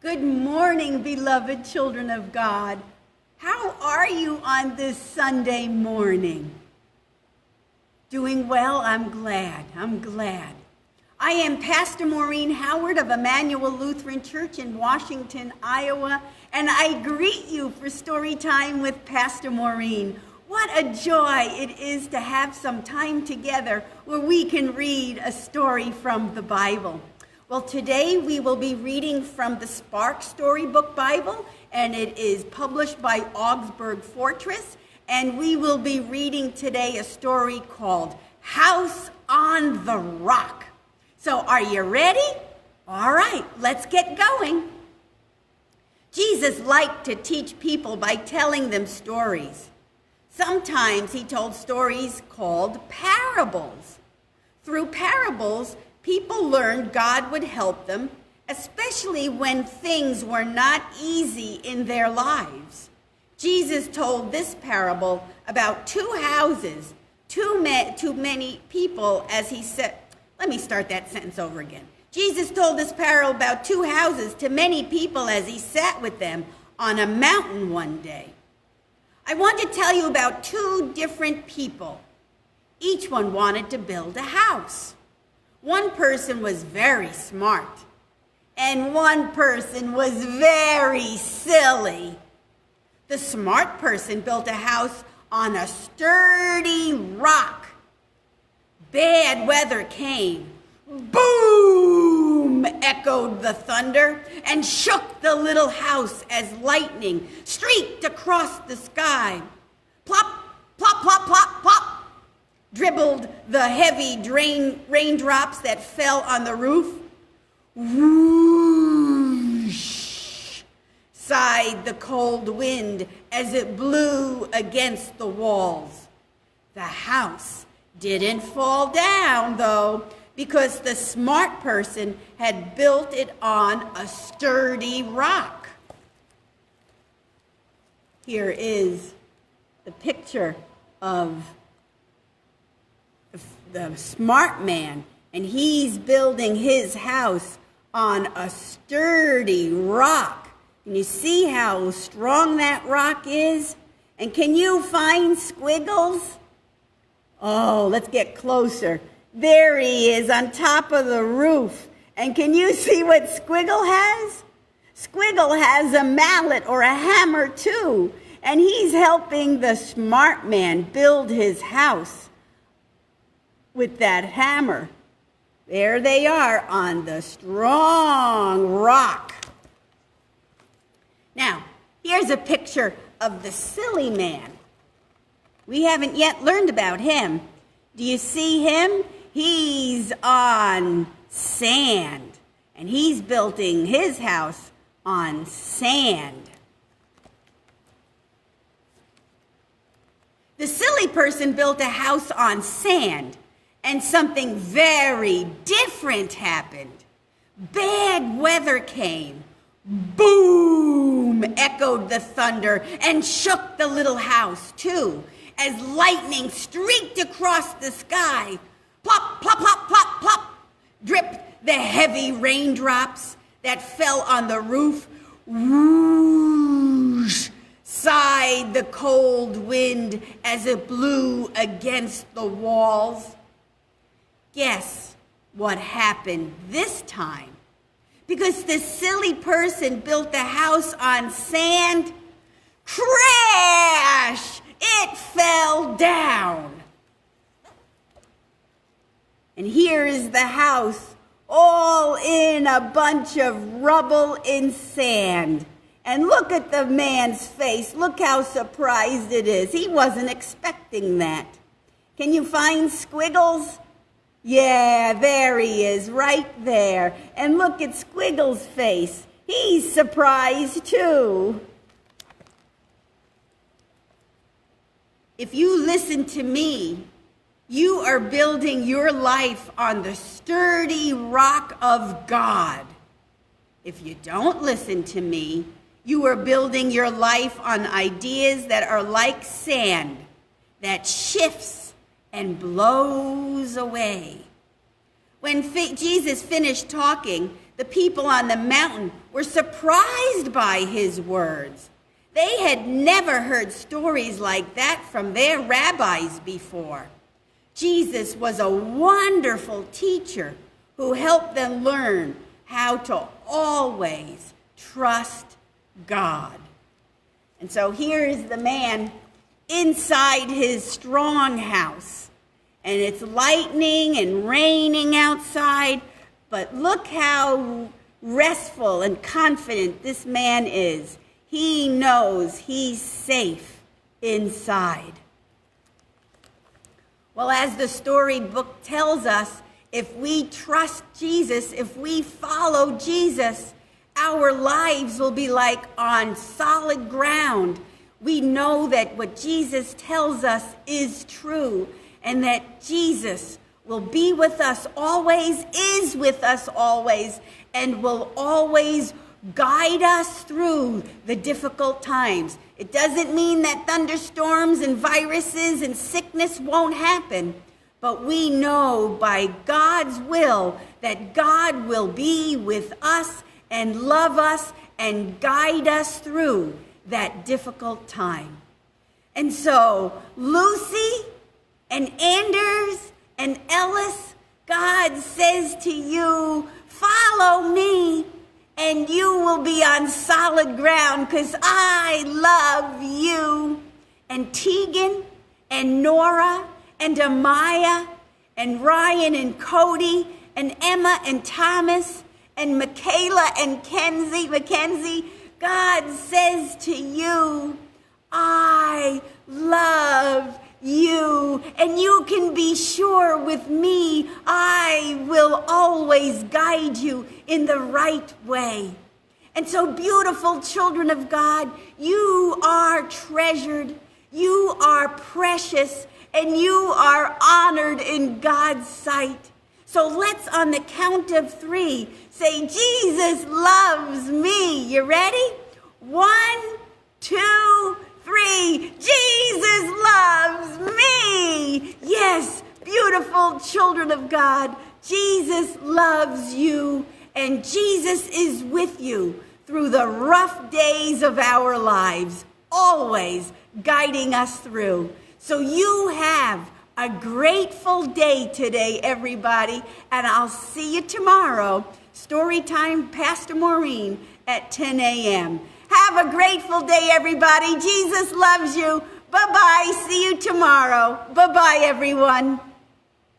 Good morning, beloved children of God. How are you on this Sunday morning? Doing well? I'm glad. I am Pastor Maureen Howard of Emmanuel Lutheran Church in Washington, Iowa, and I greet you for Story Time with Pastor Maureen. What a joy it is to have some time together where we can read a story from the Bible. Well, today we will be reading from the Spark Storybook Bible, and it is published by Augsburg Fortress, and we will be reading today a story called House on the Rock. So are you ready? All right, let's get going. Jesus liked to teach people by telling them stories. Sometimes he told stories called parables. Through parables, people learned God would help them, especially when things were not easy in their lives. Jesus told this parable about two houses, too many people, as he said. Let me start that sentence over again. Jesus told this parable about two houses to many people as he sat with them on a mountain one day. I want to tell you about two different people. Each one wanted to build a house. One person was very smart, and one person was very silly. The smart person built a house on a sturdy rock. Bad weather came. Boom! Echoed the thunder and shook the little house as lightning streaked across the sky. Plop, plop, plop, plop, plop, dribbled the heavy raindrops that fell on the roof. Whoosh! Sighed the cold wind as it blew against the walls. The house didn't fall down, though, because the smart person had built it on a sturdy rock. Here is the picture of the smart man, and he's building his house on a sturdy rock. Can you see how strong that rock is? And can you find Squiggles? Oh, let's get closer. There he is on top of the roof. And can you see what Squiggle has? Squiggle has a mallet or a hammer too, and he's helping the smart man build his house with that hammer. There they are on the strong rock. Now, here's a picture of the silly man. We haven't yet learned about him. Do you see him? He's on sand, and he's building his house on sand. The silly person built a house on sand, and something very different happened. Bad weather came. Boom! Echoed the thunder and shook the little house, too, as lightning streaked across the sky. Plop, plop, plop, plop, plop, dripped the heavy raindrops that fell on the roof. Whoosh! Sighed the cold wind as it blew against the walls. Guess what happened this time? Because the silly person built the house on sand, crash! It fell down. And here is the house, all in a bunch of rubble and sand. And look at the man's face. Look how surprised it is. He wasn't expecting that. Can you find Squiggles? Yeah, there he is, right there. And look at Squiggles' face. He's surprised too. If you listen to me, you are building your life on the sturdy rock of God. If you don't listen to me, you are building your life on ideas that are like sand that shifts and blows away. When Jesus finished talking, The people on the mountain were surprised by his words. They had never heard stories like that from their rabbis before. Jesus was a wonderful teacher who helped them learn how to always trust God. And so here is the man inside his strong house. And it's lightning and raining outside, but look how restful and confident this man is. He knows he's safe inside. Well, as the storybook tells us, if we trust Jesus, if we follow Jesus, our lives will be like on solid ground. We know that what Jesus tells us is true, and that Jesus will be with us always, is with us always, and will always guide us through the difficult times. It doesn't mean that thunderstorms and viruses and sickness won't happen, but we know by God's will that God will be with us and love us and guide us through that difficult time. And so, Lucy and Anders and Ellis, God says to you, follow me, and you will be on solid ground because I love you. And Tegan and Nora and Amaya and Ryan and Cody and Emma and Thomas and Michaela and Mackenzie, God says to you, I love you, and you can be sure with me, I will always guide you in the right way. And so, beautiful children of God, you are treasured, you are precious, and you are honored in God's sight. So let's, on the count of 3, say, Jesus loves me. You ready? 1, 2, 3. Jesus loves me. Yes, beautiful children of God, Jesus loves you, and Jesus is with you through the rough days of our lives, always guiding us through. So you have a grateful day today, everybody, and I'll see you tomorrow. Storytime, Pastor Maureen at 10 a.m. Have a grateful day, everybody. Jesus loves you. Bye-bye. See you tomorrow. Bye-bye, everyone.